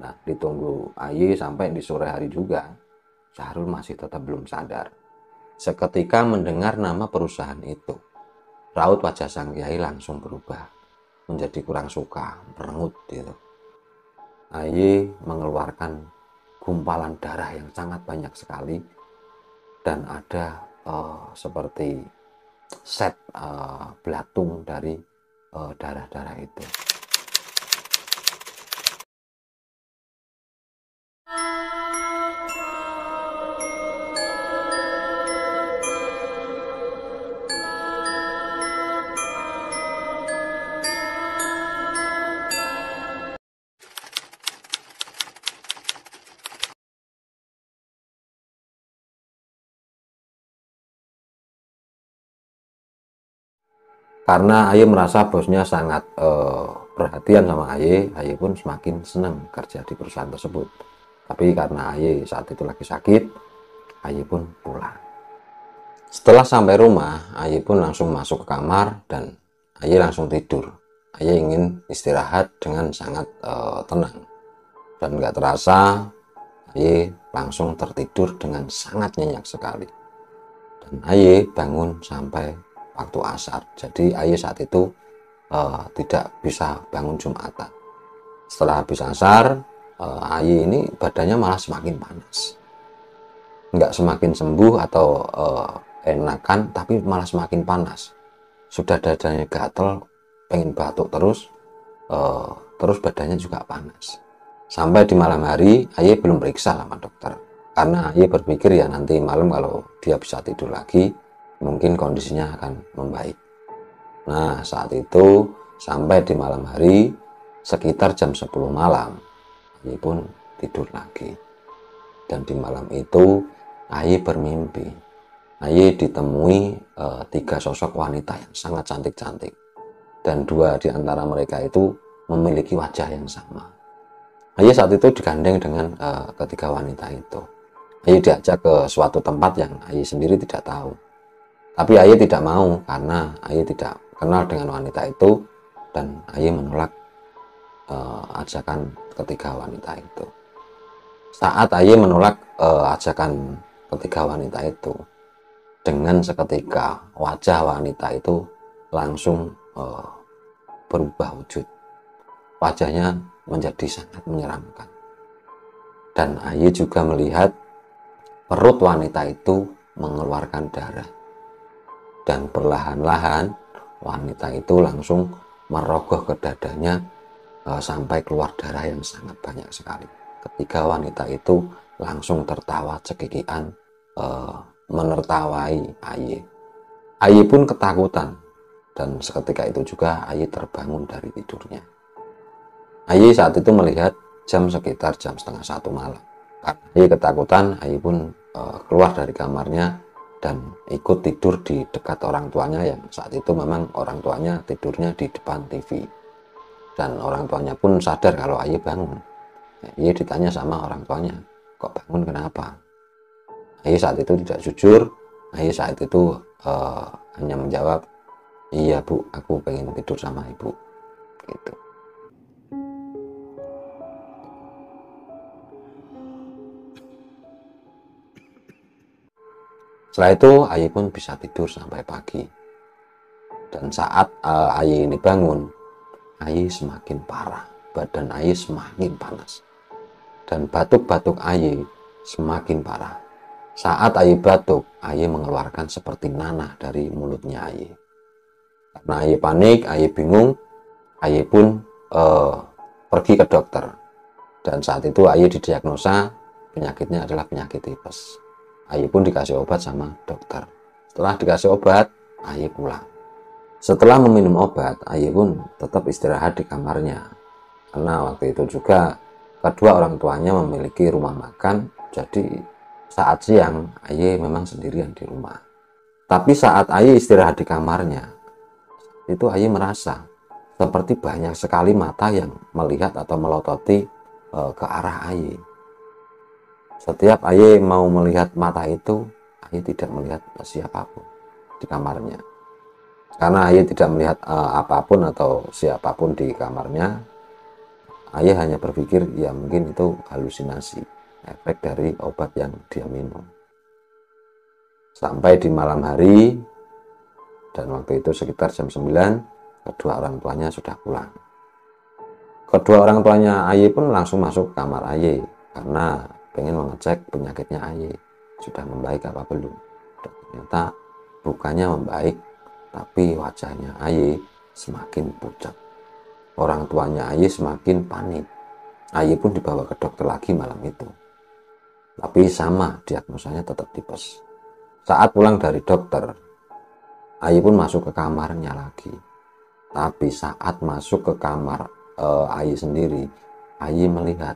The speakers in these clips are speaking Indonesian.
Nah, ditunggu Aye sampai di sore hari juga, Syahrul masih tetap belum sadar. Seketika mendengar nama perusahaan itu, raut wajah sang kiai langsung berubah menjadi kurang suka, merengut gitu. Aye mengeluarkan gumpalan darah yang sangat banyak sekali dan ada seperti set belatung dari darah-darah itu. Karena Aye merasa bosnya sangat perhatian sama Aye pun semakin senang kerja di perusahaan tersebut. Tapi karena Aye saat itu lagi sakit, Aye pun pulang. Setelah sampai rumah, Aye pun langsung masuk ke kamar dan Aye langsung tidur. Aye ingin istirahat dengan sangat tenang. Dan nggak terasa, Aye langsung tertidur dengan sangat nyenyak sekali. Dan Aye bangun sampai waktu asar. Jadi Aye saat itu tidak bisa bangun Jumatan. Setelah habis asar, Aye ini badannya malah semakin panas. Nggak semakin sembuh atau enakan, tapi malah semakin panas. Sudah dadanya gatel, pengen batuk terus, terus badannya juga panas. Sampai di malam hari, Aye belum periksa sama dokter. Karena Aye berpikir ya nanti malam kalau dia bisa tidur lagi, mungkin kondisinya akan membaik. Nah, saat itu sampai di malam hari, sekitar jam 10 malam, Aye pun tidur lagi. Dan di malam itu, Aye bermimpi. Aye ditemui 3 sosok wanita yang sangat cantik-cantik. Dan 2 di antara mereka itu memiliki wajah yang sama. Aye saat itu digandeng dengan ketiga wanita itu. Aye diajak ke suatu tempat yang Aye sendiri tidak tahu. Tapi Aye tidak mau karena Aye tidak kenal dengan wanita itu dan Aye menolak ajakan ketiga wanita itu. Saat Aye menolak ajakan ketiga wanita itu, dengan seketika wajah wanita itu langsung berubah wujud. Wajahnya menjadi sangat menyeramkan. Dan Aye juga melihat perut wanita itu mengeluarkan darah. Dan perlahan-lahan wanita itu langsung merogoh ke dadanya sampai keluar darah yang sangat banyak sekali. Ketika wanita itu langsung tertawa cekikikan menertawai Aye. Aye pun ketakutan dan seketika itu juga Aye terbangun dari tidurnya. Aye saat itu melihat jam sekitar jam setengah 1 malam. Aye ketakutan, Aye pun keluar dari kamarnya dan ikut tidur di dekat orang tuanya yang saat itu memang orang tuanya tidurnya di depan TV. Dan orang tuanya pun sadar kalau Aye bangun. Aye ditanya sama orang tuanya, kok bangun kenapa? Aye saat itu tidak jujur. Aye saat itu hanya menjawab, iya bu, aku pengen tidur sama ibu. Gitu. Setelah itu Aye pun bisa tidur sampai pagi. Dan saat Aye ini bangun, Aye semakin parah. Badan Aye semakin panas. Dan batuk-batuk Aye semakin parah. Saat Aye batuk, Aye mengeluarkan seperti nanah dari mulutnya Aye. Karena Aye panik, Aye bingung, Aye pun pergi ke dokter. Dan saat itu Aye didiagnosa penyakitnya adalah penyakit tipes. Aye pun dikasih obat sama dokter. Setelah dikasih obat, Aye pulang. Setelah meminum obat, Aye pun tetap istirahat di kamarnya. Karena waktu itu juga kedua orang tuanya memiliki rumah makan, jadi saat siang Aye memang sendirian di rumah. Tapi saat Aye istirahat di kamarnya, itu Aye merasa seperti banyak sekali mata yang melihat atau melototi ke arah Aye. Setiap Aye mau melihat mata itu, Aye tidak melihat siapapun di kamarnya. Karena Aye tidak melihat apapun atau siapapun di kamarnya, Ayah hanya berpikir ya mungkin itu halusinasi, efek dari obat yang dia minum. Sampai di malam hari, dan waktu itu sekitar jam 9, kedua orang tuanya sudah pulang. Kedua orang tuanya Aye pun langsung masuk ke kamar Aye karena pengen mengecek penyakitnya Aye sudah membaik apa belum. Dan ternyata bukannya membaik, tapi wajahnya Aye semakin pucat. Orang tuanya Aye semakin panik. Aye pun dibawa ke dokter lagi malam itu. Tapi sama, diagnosanya tetap tipes. Saat pulang dari dokter, Aye pun masuk ke kamarnya lagi. Tapi saat masuk ke kamar Aye sendiri, Aye melihat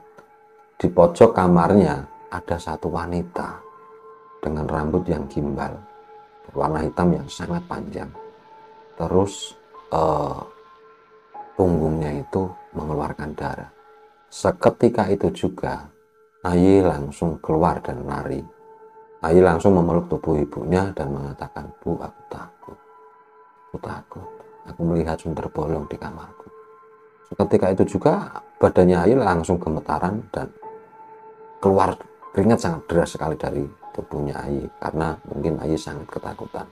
di pojok kamarnya ada satu wanita dengan rambut yang gimbal, warna hitam yang sangat panjang. Terus punggungnya itu mengeluarkan darah. Seketika itu juga Aye langsung keluar dan lari. Aye langsung memeluk tubuh ibunya dan mengatakan, "Bu, aku takut. Aku takut. Aku melihat sumber bolong di kamarku." Seketika itu juga badannya Aye langsung gemetaran dan keluar keringat sangat deras sekali dari tubuhnya Aye karena mungkin Aye sangat ketakutan.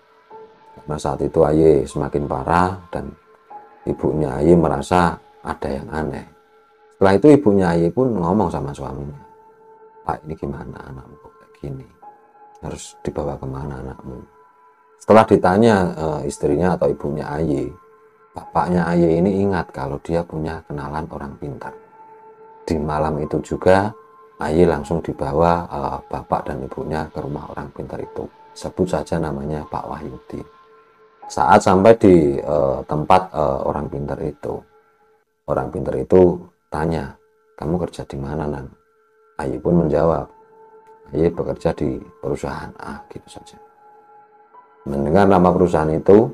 Karena saat itu Aye semakin parah dan ibunya Aye merasa ada yang aneh. Setelah itu ibunya Aye pun ngomong sama suaminya, "Pak, ini gimana anakmu kok kayak gini? Harus dibawa kemana anakmu?" Setelah ditanya istrinya atau ibunya Aye, bapaknya Aye ini ingat kalau dia punya kenalan orang pintar. Di malam itu juga Aye langsung dibawa bapak dan ibunya ke rumah orang pintar itu. Sebut saja namanya Pak Wahyudi. Saat sampai di tempat orang pintar itu tanya, "Kamu kerja di mana, Nang?" Aye pun menjawab, "Aye bekerja di perusahaan A," gitu saja. Mendengar nama perusahaan itu,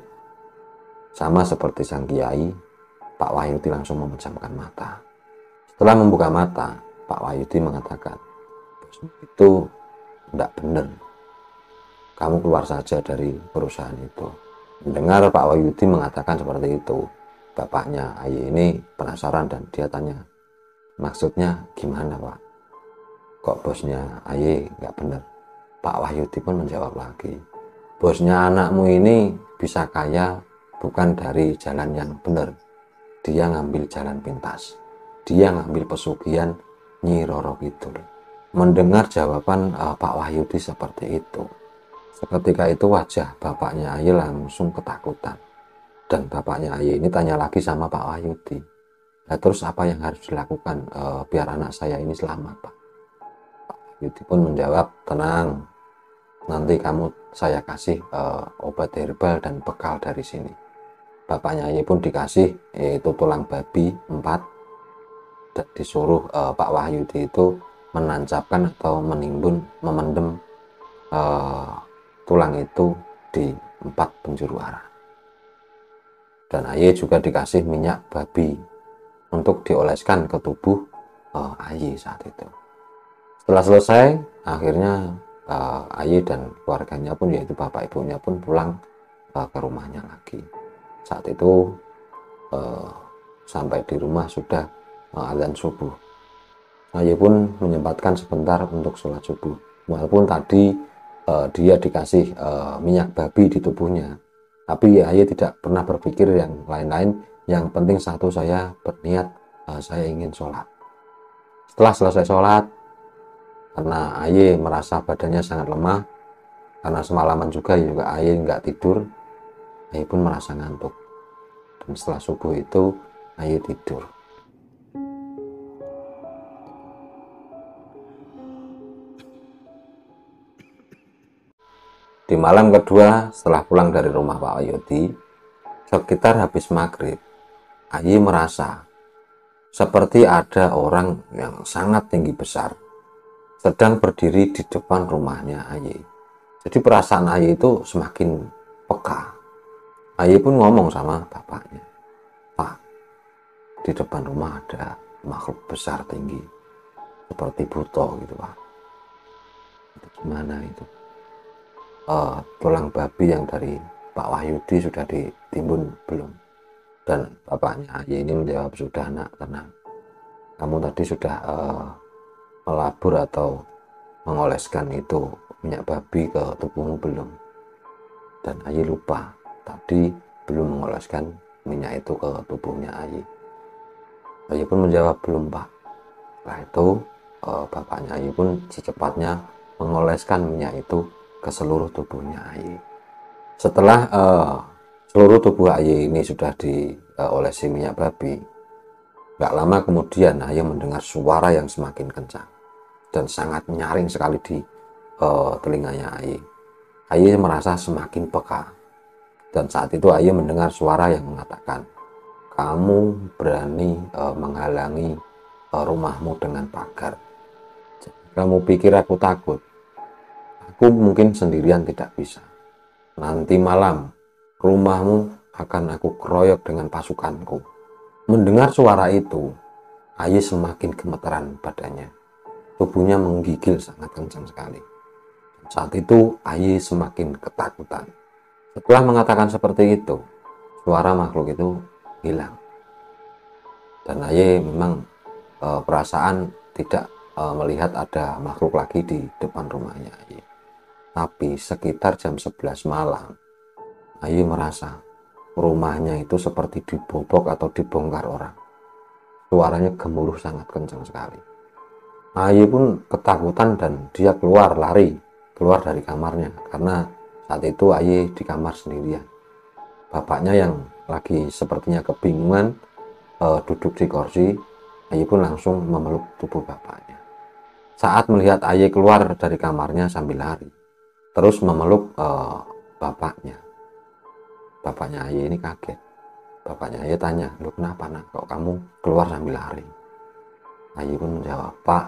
sama seperti sang kiai, Pak Wahyudi langsung memejamkan mata. Setelah membuka mata, Pak Wahyudi mengatakan, "Itu tidak benar. Kamu keluar saja dari perusahaan itu." Mendengar Pak Wahyudi mengatakan seperti itu, bapaknya Aye ini penasaran dan dia tanya, "Maksudnya gimana, Pak? Kok bosnya Aye nggak benar?" Pak Wahyudi pun menjawab lagi, "Bosnya anakmu ini bisa kaya bukan dari jalan yang benar. Dia ngambil jalan pintas. Dia ngambil pesugihan Nyi Roro Kidul." Mendengar jawaban Pak Wahyudi seperti itu, seketika itu wajah bapaknya Aye langsung ketakutan. Dan bapaknya Aye ini tanya lagi sama Pak Wahyudi, "Nah, terus apa yang harus dilakukan biar anak saya ini selamat, Pak?" Pak Wahyudi pun menjawab, "Tenang, nanti saya kasih obat herbal dan bekal dari sini." Bapaknya Aye pun dikasih yaitu tulang babi 4 dan disuruh Pak Wahyudi itu menancapkan atau memendam tulang itu di 4 penjuru arah. Dan Aye juga dikasih minyak babi untuk dioleskan ke tubuh Aye saat itu. Setelah selesai, akhirnya Aye dan keluarganya pun, yaitu bapak ibunya pun pulang ke rumahnya lagi. Saat itu sampai di rumah sudah azan subuh. Aye pun menyempatkan sebentar untuk sholat subuh. Walaupun tadi dia dikasih minyak babi di tubuhnya, tapi Aye tidak pernah berpikir yang lain-lain. Yang penting satu, saya berniat saya ingin sholat. Setelah selesai sholat, karena Aye merasa badannya sangat lemah, karena semalaman juga Aye nggak tidur, Aye pun merasa ngantuk. Dan setelah subuh itu Aye tidur. Di malam kedua setelah pulang dari rumah Pak Wahyudi, sekitar habis maghrib, Aye merasa seperti ada orang yang sangat tinggi besar sedang berdiri di depan rumahnya Aye. Jadi perasaan Aye itu semakin peka. Aye pun ngomong sama bapaknya, "Pak, di depan rumah ada makhluk besar tinggi seperti buto gitu, Pak." "Itu gimana itu?" Tulang babi yang dari Pak Wahyudi sudah ditimbun belum?" Dan bapaknya Aye ini menjawab, "Sudah, Nak, tenang. kamu tadi sudah melabur atau mengoleskan itu minyak babi ke tubuhmu belum? Dan Ayi lupa tadi belum mengoleskan minyak itu ke tubuhnya Ayi. Ayi pun menjawab, belum Pak. Setelah itu bapaknya Ayi pun secepatnya mengoleskan minyak itu ke seluruh tubuhnya Ayi. Setelah seluruh tubuh Ayi ini sudah diolesi minyak babi, gak lama kemudian Ayi mendengar suara yang semakin kencang dan sangat nyaring sekali di telinganya Ayi. Ayi merasa semakin peka, dan saat itu Ayi mendengar suara yang mengatakan, kamu berani menghalangi rumahmu dengan pagar. Kamu pikir aku takut? Aku mungkin sendirian tidak bisa. Nanti malam rumahmu akan aku keroyok dengan pasukanku. Mendengar suara itu, Ayi semakin gemeteran badannya. Tubuhnya menggigil sangat kencang sekali. Saat itu Ayi semakin ketakutan. Setelah mengatakan seperti itu, suara makhluk itu hilang. Dan Ayi memang perasaan tidak melihat ada makhluk lagi di depan rumahnya Ayi. Tapi sekitar jam 11 malam, Ayi merasa rumahnya itu seperti dibobok atau dibongkar orang. Suaranya gemuruh sangat kencang sekali. Ayi pun ketakutan dan dia keluar dari kamarnya, karena saat itu Ayi di kamar sendirian. Bapaknya yang lagi sepertinya kebingungan duduk di kursi. Ayi pun langsung memeluk tubuh bapaknya. Saat melihat Ayi keluar dari kamarnya sambil lari, terus memeluk bapaknya Ayi ini kaget. Bapaknya Ayi tanya, lu kenapa nak, kok kamu keluar sambil lari? Ayi pun menjawab, Pak,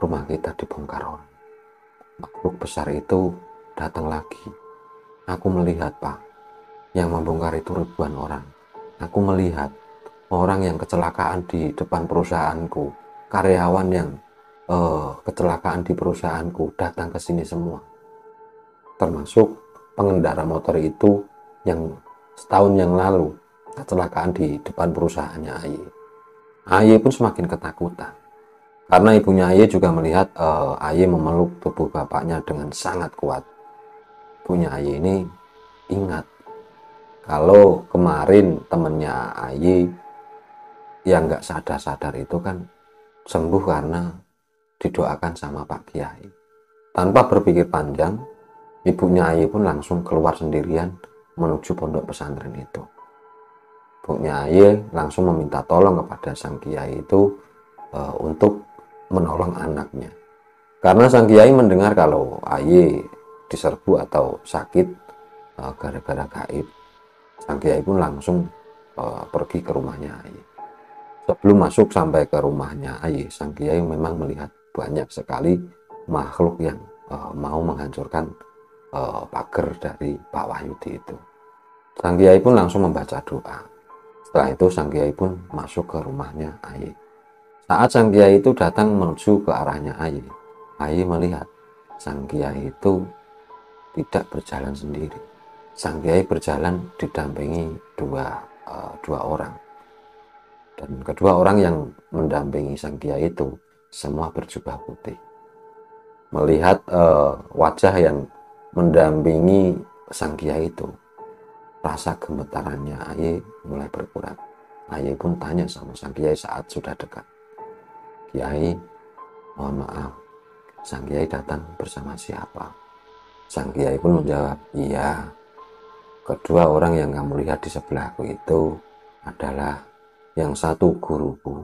rumah kita dibongkar orang. Makhluk besar itu datang lagi. Aku melihat, Pak, yang membongkar itu ribuan orang. Aku melihat orang yang kecelakaan di depan perusahaanku, karyawan yang kecelakaan di perusahaanku datang ke sini semua. Termasuk pengendara motor itu yang setahun yang lalu kecelakaan di depan perusahaannya Ayi. Ayi pun semakin ketakutan. Karena ibunya Ayi juga melihat Ayi memeluk tubuh bapaknya dengan sangat kuat. Ibunya Ayi ini ingat kalau kemarin temennya Ayi yang nggak sadar-sadar itu kan sembuh karena didoakan sama Pak Kiai. Tanpa berpikir panjang, ibunya Ayi pun langsung keluar sendirian menuju pondok pesantren itu. Ibunya Ayi langsung meminta tolong kepada sang Kiai itu untuk menolong anaknya. Karena sang Kiai mendengar kalau Ayi diserbu atau sakit gara-gara gaib, sang Kiai pun langsung pergi ke rumahnya Ayi. Sebelum masuk sampai ke rumahnya Ayi, sang Kiai memang melihat banyak sekali makhluk yang mau menghancurkan pagar dari Pak Wahyudi itu. Sang Kiai pun langsung membaca doa. Setelah itu sang Kiai pun masuk ke rumahnya Ayi. Saat sang Kiai itu datang menuju ke arahnya Ayi, Ayi melihat sang Kiai itu tidak berjalan sendiri. Sang Kiai berjalan didampingi dua orang. Dan kedua orang yang mendampingi sang Kiai itu semua berjubah putih. Melihat wajah yang mendampingi sang Kiai itu, rasa gemetarannya Ayi mulai berkurang. Ayi pun tanya sama sang Kiai saat sudah dekat, Kiai, mohon maaf, sang Kiai datang bersama siapa? Sang Kiai pun menjawab, iya, kedua orang yang kamu lihat di sebelahku itu adalah yang satu guruku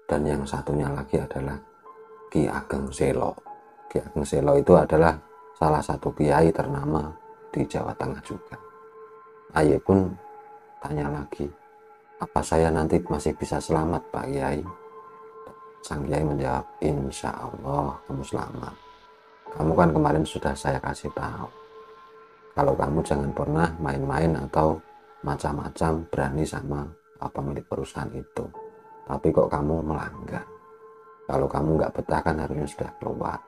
dan yang satunya lagi adalah Ki Ageng Selo. Ki Ageng Selo itu adalah salah satu kiai ternama di Jawa Tengah juga. Ayi pun tanya lagi, apa saya nanti masih bisa selamat Pak Kiai? Sang Kiai menjawab, insya Allah kamu selamat. Kamu kan kemarin sudah saya kasih tahu, kalau kamu jangan pernah main-main atau macam-macam berani sama pemilik perusahaan itu. Tapi kok kamu melanggar. Kalau kamu nggak betah kan harusnya sudah keluar.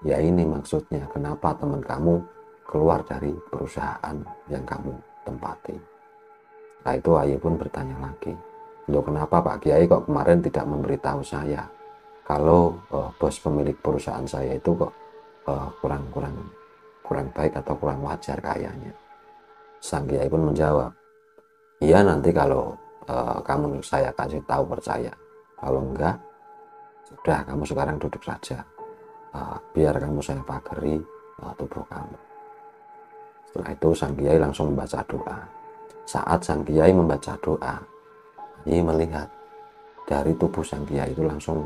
Ya ini maksudnya kenapa teman kamu keluar dari perusahaan yang kamu tempati. Setelah itu Ayi pun bertanya lagi, Loh, kenapa Pak Kiai kok kemarin tidak memberitahu saya kalau bos pemilik perusahaan saya itu kok kurang baik atau kurang wajar kayaknya. Sang Kiai pun menjawab, iya nanti kalau kamu saya kasih tahu percaya, kalau enggak sudah kamu sekarang duduk saja, biar kamu saya pagari tubuh kamu. Setelah itu Sang Kiai langsung membaca doa. Saat Sang Kiai membaca doa, Kiai melihat dari tubuh Sang Kiai itu langsung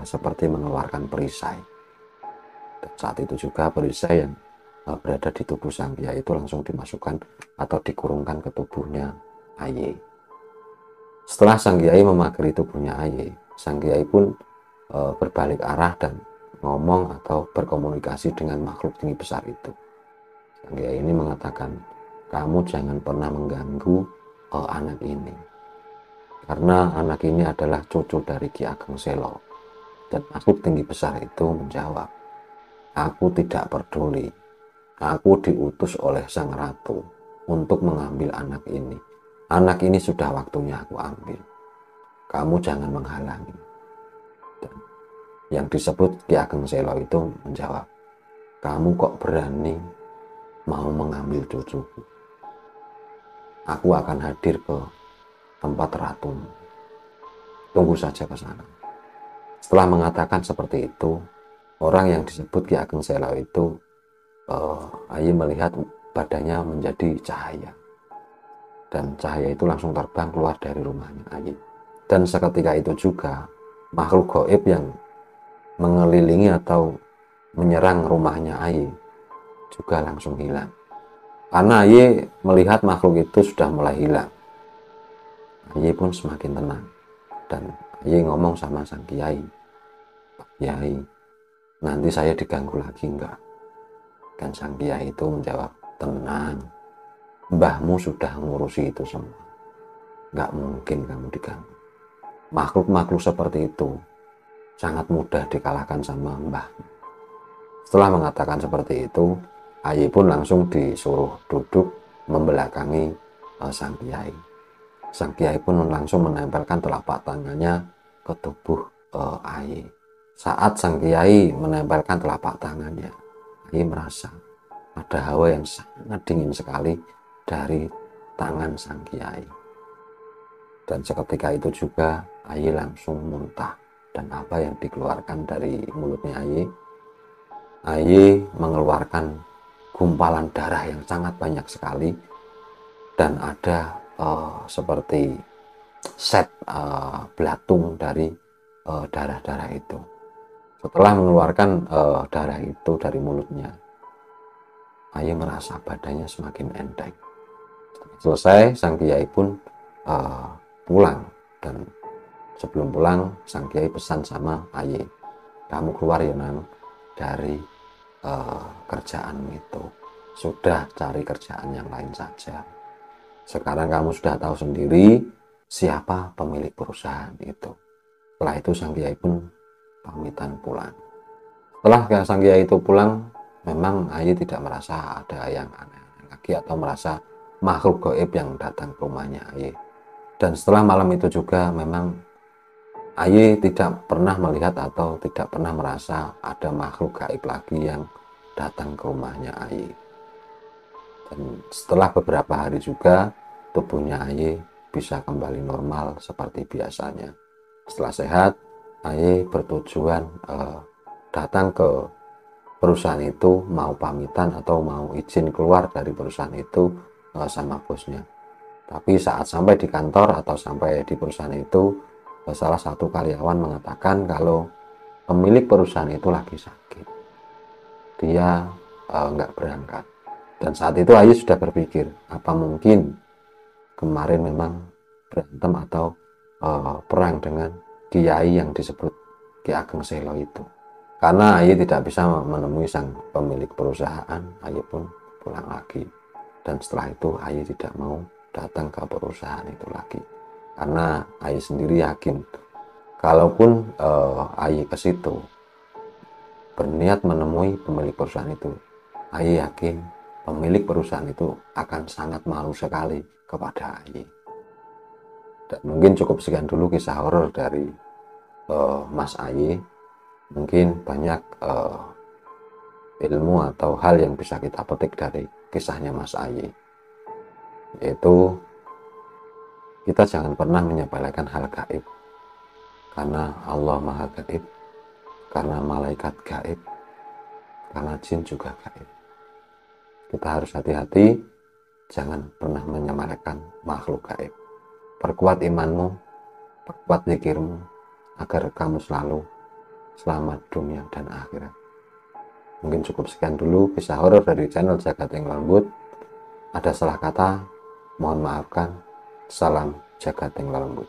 seperti mengeluarkan perisai. Dan saat itu juga perisai yang berada di tubuh Sang Kiai itu langsung dimasukkan atau dikurungkan ke tubuhnya Aye. Setelah Sang Kiai memagari tubuhnya Aye, Sang Kiai pun berbalik arah dan ngomong atau berkomunikasi dengan makhluk tinggi besar itu. Sang Kiai ini mengatakan, kamu jangan pernah mengganggu anak ini, karena anak ini adalah cucu dari Ki Ageng Selo. Dan makhluk tinggi besar itu menjawab, aku tidak peduli, aku diutus oleh sang ratu untuk mengambil anak ini. Anak ini sudah waktunya aku ambil, kamu jangan menghalangi. Dan yang disebut Ki Ageng Selo itu menjawab, kamu kok berani mau mengambil cucuku? Aku akan hadir ke tempat ratumu, tunggu saja ke sana. Setelah mengatakan seperti itu, orang yang disebut Ki Ageng Selo itu Aye melihat badannya menjadi cahaya, dan cahaya itu langsung terbang keluar dari rumahnya Aye. Dan seketika itu juga makhluk gaib yang mengelilingi atau menyerang rumahnya Aye juga langsung hilang. Karena Aye melihat makhluk itu sudah mulai hilang, Aye pun semakin tenang. Dan Aye ngomong sama Sang Kiai, Pak Kiai, nanti saya diganggu lagi enggak? Dan Sang Kiai itu menjawab, tenang, mbahmu sudah ngurusi itu semua, nggak mungkin kamu diganggu. Makhluk-makhluk seperti itu sangat mudah dikalahkan sama mbahmu. Setelah mengatakan seperti itu, Aye pun langsung disuruh duduk membelakangi Sang Kiai. Sang Kiai pun langsung menempelkan telapak tangannya ke tubuh Aye. Saat Sang Kiai menempelkan telapak tangannya, Aye merasa ada hawa yang sangat dingin sekali dari tangan Sang Kiai. Dan seketika itu juga Aye langsung muntah. Dan apa yang dikeluarkan dari mulutnya Aye mengeluarkan gumpalan darah yang sangat banyak sekali. Dan ada seperti set belatung dari darah-darah itu. Setelah mengeluarkan darah itu dari mulutnya, Aye merasa badannya semakin enteng. Selesai, Sang Kiai pun pulang. Dan sebelum pulang, Sang Kiai pesan sama Aye, kamu keluar ya Nang dari kerjaanmu itu. Sudah cari kerjaan yang lain saja. Sekarang kamu sudah tahu sendiri siapa pemilik perusahaan itu. Setelah itu Sang Kiai pun pamitan pulang. Setelah Sang Kiai itu pulang, memang Aye tidak merasa ada yang aneh-aneh lagi atau merasa makhluk gaib yang datang ke rumahnya Aye. Dan setelah malam itu juga memang Aye tidak pernah melihat atau tidak pernah merasa ada makhluk gaib lagi yang datang ke rumahnya Aye. Dan setelah beberapa hari juga tubuhnya Aye bisa kembali normal seperti biasanya. Setelah sehat, Aye bertujuan datang ke perusahaan itu, mau pamitan atau mau izin keluar dari perusahaan itu sama bosnya. Tapi saat sampai di kantor atau sampai di perusahaan itu, salah satu karyawan mengatakan kalau pemilik perusahaan itu lagi sakit, dia nggak berangkat. Dan saat itu Aye sudah berpikir, apa mungkin kemarin memang berantem atau perang dengan kiai yang disebut Ki Ageng Selo itu. Karena Aye tidak bisa menemui sang pemilik perusahaan, Aye pun pulang lagi. Dan setelah itu Aye tidak mau datang ke perusahaan itu lagi. Karena Aye sendiri yakin, kalaupun Aye ke situ berniat menemui pemilik perusahaan itu, Aye yakin pemilik perusahaan itu akan sangat malu sekali kepada Aye. Dan mungkin cukup sekian dulu kisah horor dari Mas Aye. Mungkin banyak ilmu atau hal yang bisa kita petik dari kisahnya Mas Aye, yaitu kita jangan pernah menyepelekan hal gaib, karena Allah Maha Gaib, karena malaikat gaib, karena jin juga gaib. Kita harus hati-hati, jangan pernah menyepelekan makhluk gaib. Perkuat imanmu, perkuat zikirmu, agar kamu selalu selamat dunia dan akhirat. Mungkin cukup sekian dulu kisah horor dari channel Jagat Tinggal Lembut. Ada salah kata, mohon maafkan. Salam Jagat Tinggal Lembut.